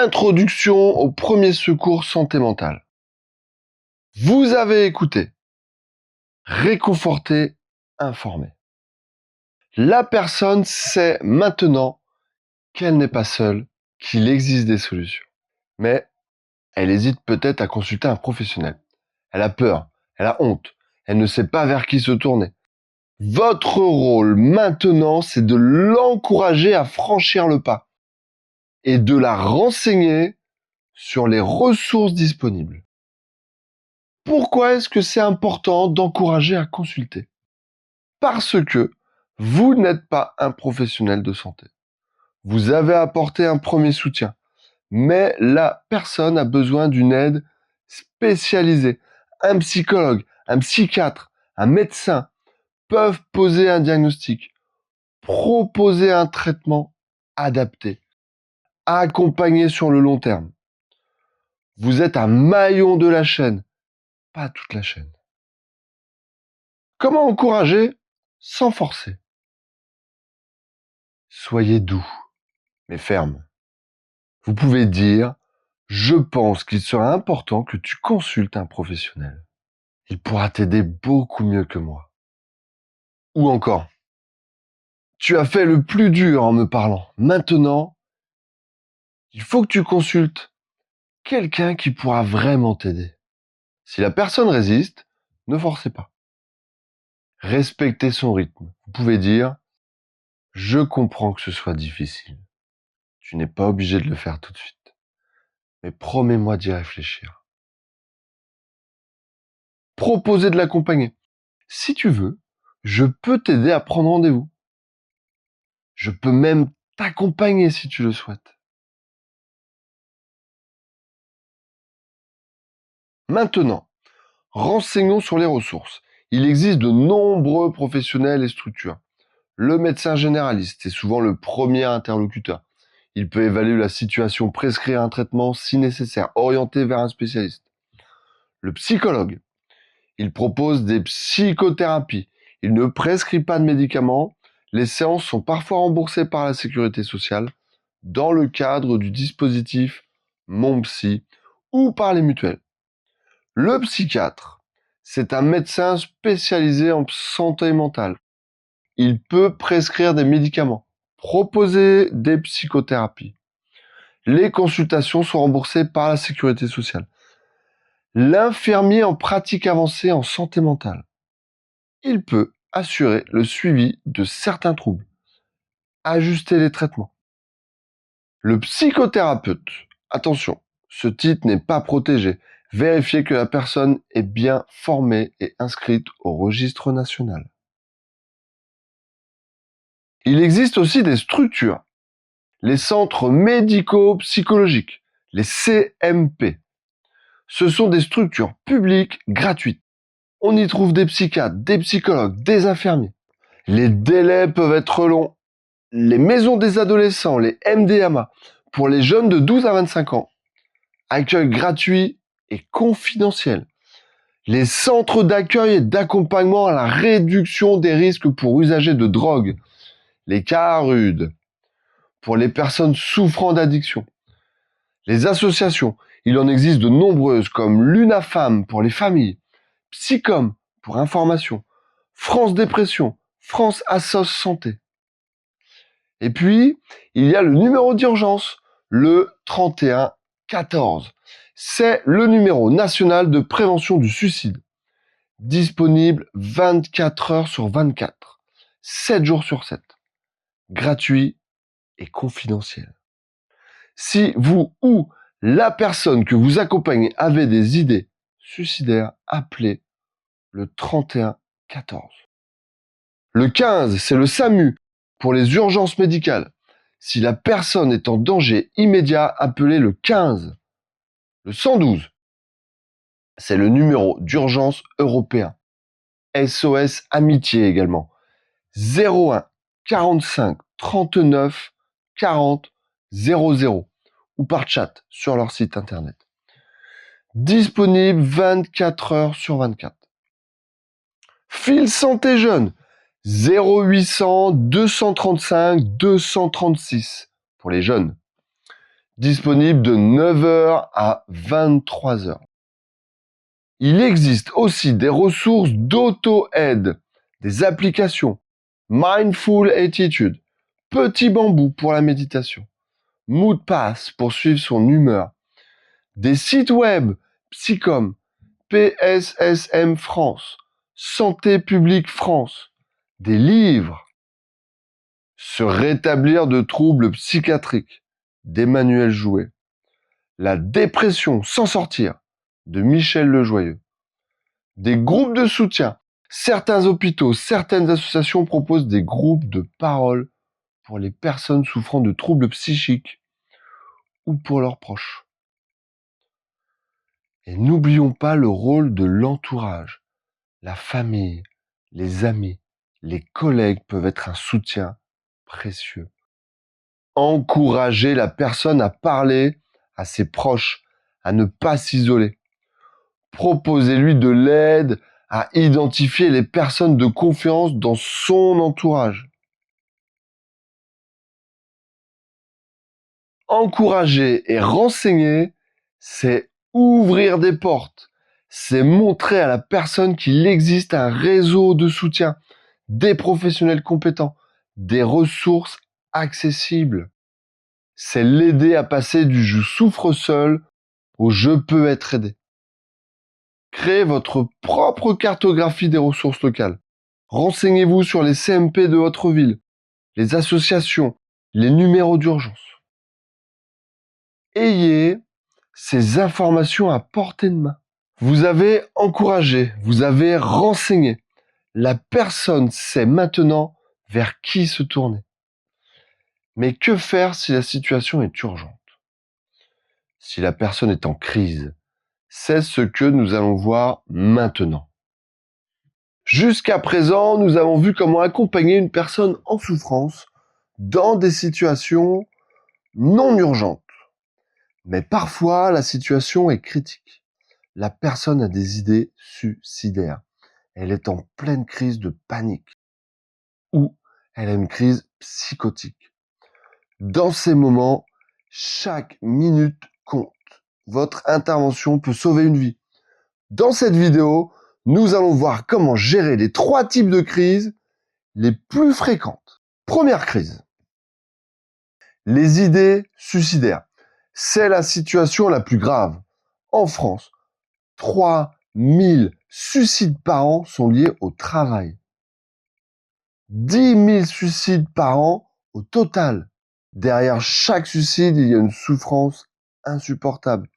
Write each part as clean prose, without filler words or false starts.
Introduction aux premiers secours santé mentale. Vous avez écouté, réconforté, informé. La personne sait maintenant qu'elle n'est pas seule, qu'il existe des solutions. Mais elle hésite peut-être à consulter un professionnel. Elle a peur, elle a honte, elle ne sait pas vers qui se tourner. Votre rôle maintenant, c'est de l'encourager à franchir le pas et de la renseigner sur les ressources disponibles. Pourquoi est-ce que c'est important d'encourager à consulter? Parce que vous n'êtes pas un professionnel de santé. Vous avez apporté un premier soutien, mais la personne a besoin d'une aide spécialisée. Un psychologue, un psychiatre, un médecin peuvent poser un diagnostic, proposer un traitement adapté, accompagner sur le long terme. Vous êtes un maillon de la chaîne, pas toute la chaîne. Comment encourager sans forcer? Soyez doux, mais ferme. Vous pouvez dire « Je pense qu'il sera important que tu consultes un professionnel. Il pourra t'aider beaucoup mieux que moi. » Ou encore « Tu as fait le plus dur en me parlant. Maintenant, il faut que tu consultes quelqu'un qui pourra vraiment t'aider. » Si la personne résiste, ne forcez pas. Respectez son rythme. Vous pouvez dire « Je comprends que ce soit difficile. Tu n'es pas obligé de le faire tout de suite. Mais promets-moi d'y réfléchir. » Proposez de l'accompagner. Si tu veux, je peux t'aider à prendre rendez-vous. Je peux même t'accompagner si tu le souhaites. Maintenant, renseignons sur les ressources. Il existe de nombreux professionnels et structures. Le médecin généraliste est souvent le premier interlocuteur. Il peut évaluer la situation, prescrire un traitement si nécessaire, orienter vers un spécialiste. Le psychologue, il propose des psychothérapies. Il ne prescrit pas de médicaments. Les séances sont parfois remboursées par la sécurité sociale dans le cadre du dispositif Mon Psy ou par les mutuelles. Le psychiatre, c'est un médecin spécialisé en santé mentale. Il peut prescrire des médicaments, proposer des psychothérapies. Les consultations sont remboursées par la sécurité sociale. L'infirmier en pratique avancée en santé mentale, il peut assurer le suivi de certains troubles, ajuster les traitements. Le psychothérapeute, attention, ce titre n'est pas protégé. Vérifiez que la personne est bien formée et inscrite au registre national. Il existe aussi des structures, les centres médico-psychologiques, les CMP. Ce sont des structures publiques gratuites. On y trouve des psychiatres, des psychologues, des infirmiers. Les délais peuvent être longs. Les maisons des adolescents, les MDMA, pour les jeunes de 12 à 25 ans. Accueil gratuit et confidentiel. Les centres d'accueil et d'accompagnement à la réduction des risques pour usagers de drogue. Les CARUD, pour les personnes souffrant d'addiction. Les associations, il en existe de nombreuses comme l'UNAFAM pour les familles, Psycom pour information, France Dépression, France Assos Santé. Et puis, il y a le numéro d'urgence, le 3114. C'est le numéro national de prévention du suicide, disponible 24 heures sur 24, 7 jours sur 7, gratuit et confidentiel. Si vous ou la personne que vous accompagnez avez des idées suicidaires, appelez le 3114. Le 15, c'est le SAMU pour les urgences médicales. Si la personne est en danger immédiat, appelez le 15. Le 112, c'est le numéro d'urgence européen. SOS Amitié également. 01 45 39 40 00 ou par chat sur leur site internet. Disponible 24 heures sur 24. Fil Santé Jeune, 0800 235 236 pour les jeunes. disponible de 9 h à 23 h. Il existe aussi des ressources d'auto-aide, des applications, Mindful Attitude, Petit Bambou pour la méditation, Mood Pass pour suivre son humeur, des sites web, Psychom, PSSM France, Santé publique France, des livres, Se rétablir de troubles psychiatriques, d'Emmanuel Jouet, La dépression sans sortir, de Michel Lejoyeux, des groupes de soutien. Certains hôpitaux, certaines associations proposent des groupes de parole pour les personnes souffrant de troubles psychiques ou pour leurs proches. Et n'oublions pas le rôle de l'entourage. La famille, les amis, les collègues peuvent être un soutien précieux. Encouragez la personne à parler à ses proches, à ne pas s'isoler. Proposez-lui de l'aide à identifier les personnes de confiance dans son entourage. Encourager et renseigner, c'est ouvrir des portes. C'est montrer à la personne qu'il existe un réseau de soutien, des professionnels compétents, des ressources accessibles. C'est l'aider à passer du je souffre seul au je peux être aidé. Créez votre propre cartographie des ressources locales. Renseignez-vous sur les CMP de votre ville, les associations, les numéros d'urgence. Ayez ces informations à portée de main. Vous avez encouragé, vous avez renseigné. La personne sait maintenant vers qui se tourner. Mais que faire si la situation est urgente? Si la personne est en crise? C'est ce que nous allons voir maintenant. Jusqu'à présent, nous avons vu comment accompagner une personne en souffrance dans des situations non urgentes. Mais parfois, la situation est critique. La personne a des idées suicidaires. Elle est en pleine crise de panique. Ou elle a une crise psychotique. Dans ces moments, chaque minute compte. Votre intervention peut sauver une vie. Dans cette vidéo, nous allons voir comment gérer les 3 types de crises les plus fréquentes. Première crise. Les idées suicidaires. C'est la situation la plus grave. En France, 3000 suicides par an sont liés au travail. 10 000 suicides par an au total. Derrière chaque suicide, il y a une souffrance insupportable.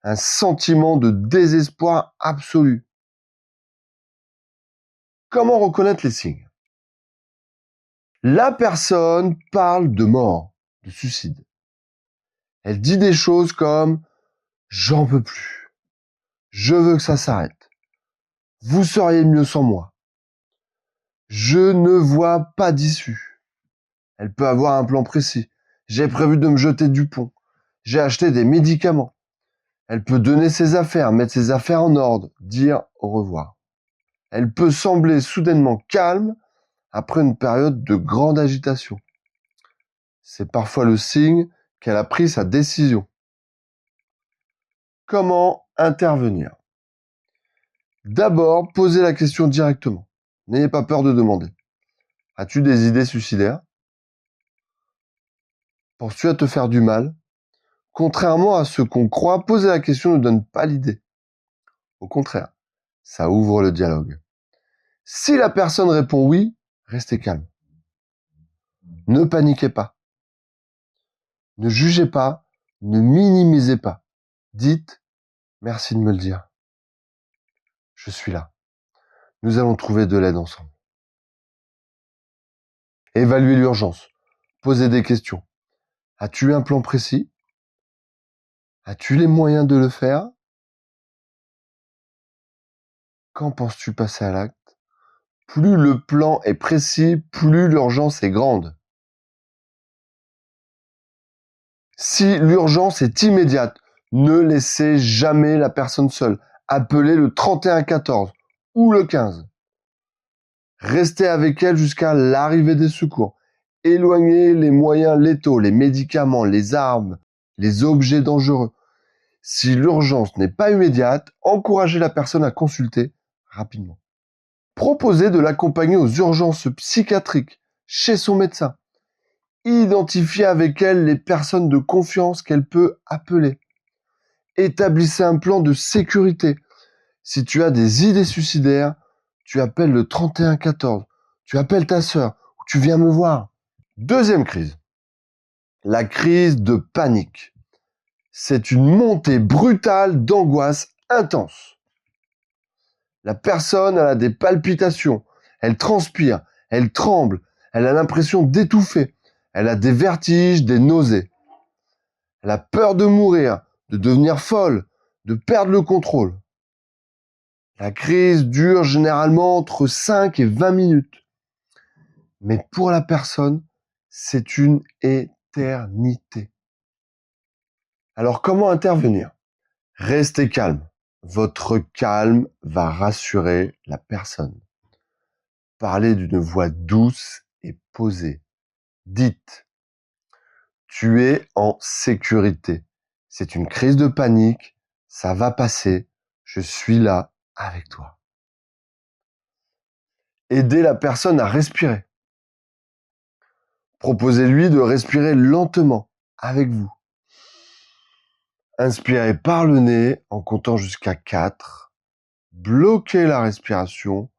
Un sentiment de désespoir absolu. Comment reconnaître les signes? La personne parle de mort, de suicide. Elle dit des choses comme « j'en peux plus »,« je veux que ça s'arrête »,« vous seriez mieux sans moi »,« je ne vois pas d'issue ». Elle peut avoir un plan précis. « j'ai prévu de me jeter du pont »,« j'ai acheté des médicaments ». Elle peut donner ses affaires, mettre ses affaires en ordre, dire au revoir. Elle peut sembler soudainement calme après une période de grande agitation. C'est parfois le signe qu'elle a pris sa décision. Comment intervenir? D'abord, posez la question directement. N'ayez pas peur de demander. As-tu des idées suicidaires? Penses-tu à te faire du mal? Contrairement à ce qu'on croit, poser la question ne donne pas l'idée. Au contraire, ça ouvre le dialogue. Si la personne répond oui, restez calme. Ne paniquez pas. Ne jugez pas, ne minimisez pas. Dites « merci de me le dire. Je suis là. Nous allons trouver de l'aide ensemble. » Évaluez l'urgence. Posez des questions. As-tu un plan précis? As-tu les moyens de le faire? Quand penses-tu passer à l'acte? Plus le plan est précis, plus l'urgence est grande. Si l'urgence est immédiate, ne laissez jamais la personne seule. Appelez le 3114 ou le 15. Restez avec elle jusqu'à l'arrivée des secours. Éloignez les moyens létaux, les médicaments, les armes, les objets dangereux. Si l'urgence n'est pas immédiate, encouragez la personne à consulter rapidement. Proposez de l'accompagner aux urgences psychiatriques, chez son médecin. Identifiez avec elle les personnes de confiance qu'elle peut appeler. Établissez un plan de sécurité. Si tu as des idées suicidaires, tu appelles le 3114, tu appelles ta sœur, ou tu viens me voir. Deuxième crise, la crise de panique. C'est une montée brutale d'angoisse intense. La personne elle a des palpitations, elle transpire, elle tremble, elle a l'impression d'étouffer, elle a des vertiges, des nausées. Elle a peur de mourir, de devenir folle, de perdre le contrôle. La crise dure généralement entre 5 et 20 minutes. Mais pour la personne, c'est une éternité. Alors comment intervenir? Restez calme. Votre calme va rassurer la personne. Parlez d'une voix douce et posée. Dites, tu es en sécurité. C'est une crise de panique. Ça va passer. Je suis là avec toi. Aidez la personne à respirer. Proposez-lui de respirer lentement avec vous. Inspirez par le nez en comptant jusqu'à 4. Bloquez la respiration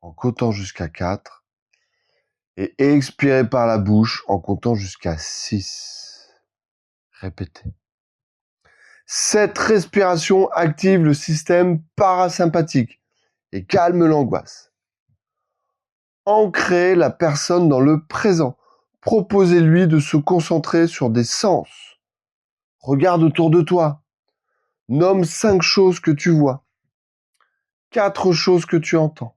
en comptant jusqu'à 4. Et expirez par la bouche en comptant jusqu'à 6. Répétez. Cette respiration active le système parasympathique et calme l'angoisse. Ancrez la personne dans le présent. Proposez-lui de se concentrer sur des sens. Regarde autour de toi. Nomme 5 choses que tu vois. 4 choses que tu entends.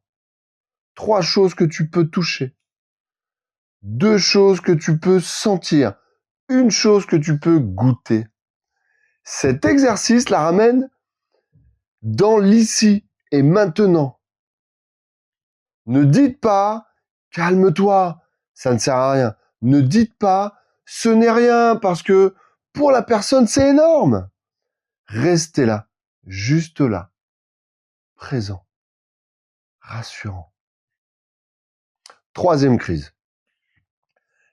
3 choses que tu peux toucher. 2 choses que tu peux sentir. 1 chose que tu peux goûter. Cet exercice la ramène dans l'ici et maintenant. Ne dites pas « calme-toi », ça ne sert à rien. Ne dites pas « ce n'est rien » parce que pour la personne c'est énorme. Restez là, juste là, présent, rassurant. Troisième crise.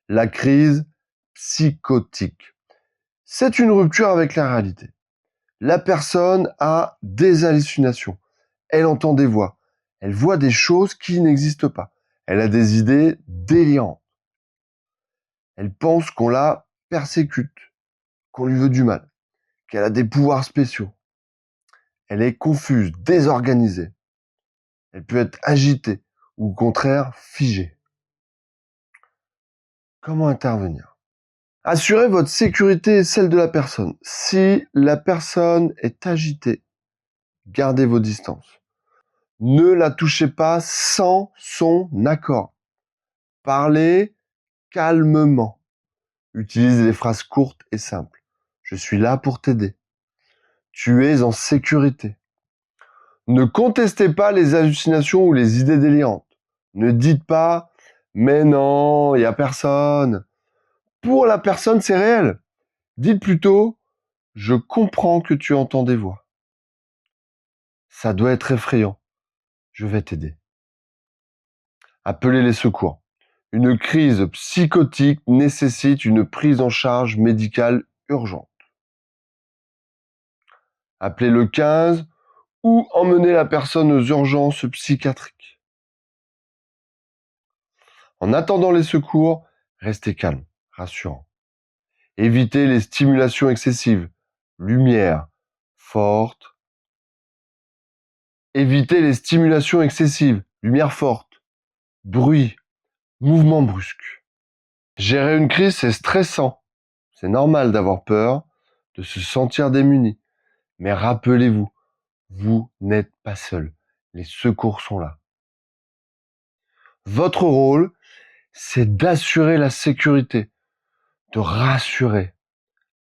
La crise psychotique. C'est une rupture avec la réalité. La personne a des hallucinations. Elle entend des voix. Elle voit des choses qui n'existent pas. Elle a des idées délirantes. Elle pense qu'on la persécute, qu'on lui veut du mal, qu'elle a des pouvoirs spéciaux. Elle est confuse, désorganisée. Elle peut être agitée ou au contraire figée. Comment intervenir? Assurez votre sécurité et celle de la personne. Si la personne est agitée, gardez vos distances. Ne la touchez pas sans son accord. Parlez calmement. Utilisez des phrases courtes et simples. Je suis là pour t'aider. Tu es en sécurité. Ne contestez pas les hallucinations ou les idées délirantes. Ne dites pas « mais non, il n'y a personne ». Pour la personne, c'est réel. Dites plutôt « je comprends que tu entends des voix. Ça doit être effrayant. Je vais t'aider. » Appelez les secours. Une crise psychotique nécessite une prise en charge médicale urgente. Appelez le 15 ou emmenez la personne aux urgences psychiatriques. En attendant les secours, restez calme, rassurant. Évitez les stimulations excessives, lumière forte. Évitez les stimulations excessives, lumière forte, bruit, mouvement brusque. Gérer une crise, c'est stressant. C'est normal d'avoir peur, de se sentir démuni. Mais rappelez-vous, vous n'êtes pas seul. Les secours sont là. Votre rôle, c'est d'assurer la sécurité, de rassurer,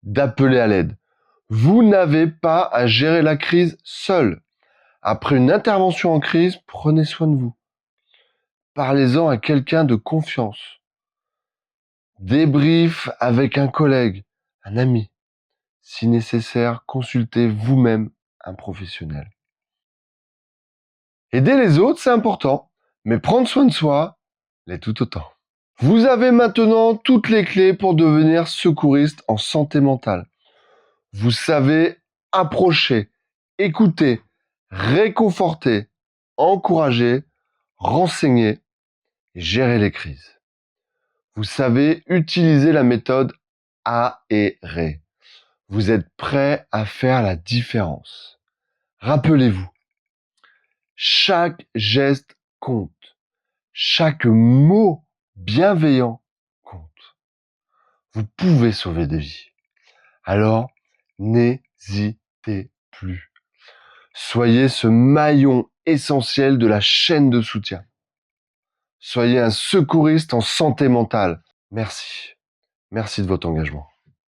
d'appeler à l'aide. Vous n'avez pas à gérer la crise seul. Après une intervention en crise, prenez soin de vous. Parlez-en à quelqu'un de confiance. Débrief avec un collègue, un ami. Si nécessaire, consultez vous-même un professionnel. Aider les autres, c'est important, mais prendre soin de soi l'est tout autant. Vous avez maintenant toutes les clés pour devenir secouriste en santé mentale. Vous savez approcher, écouter, réconforter, encourager, renseigner et gérer les crises. Vous savez utiliser la méthode AERE. Vous êtes prêt à faire la différence. Rappelez-vous, chaque geste compte. Chaque mot bienveillant compte. Vous pouvez sauver des vies. Alors, n'hésitez plus. Soyez ce maillon essentiel de la chaîne de soutien. Soyez un secouriste en santé mentale. Merci. Merci de votre engagement.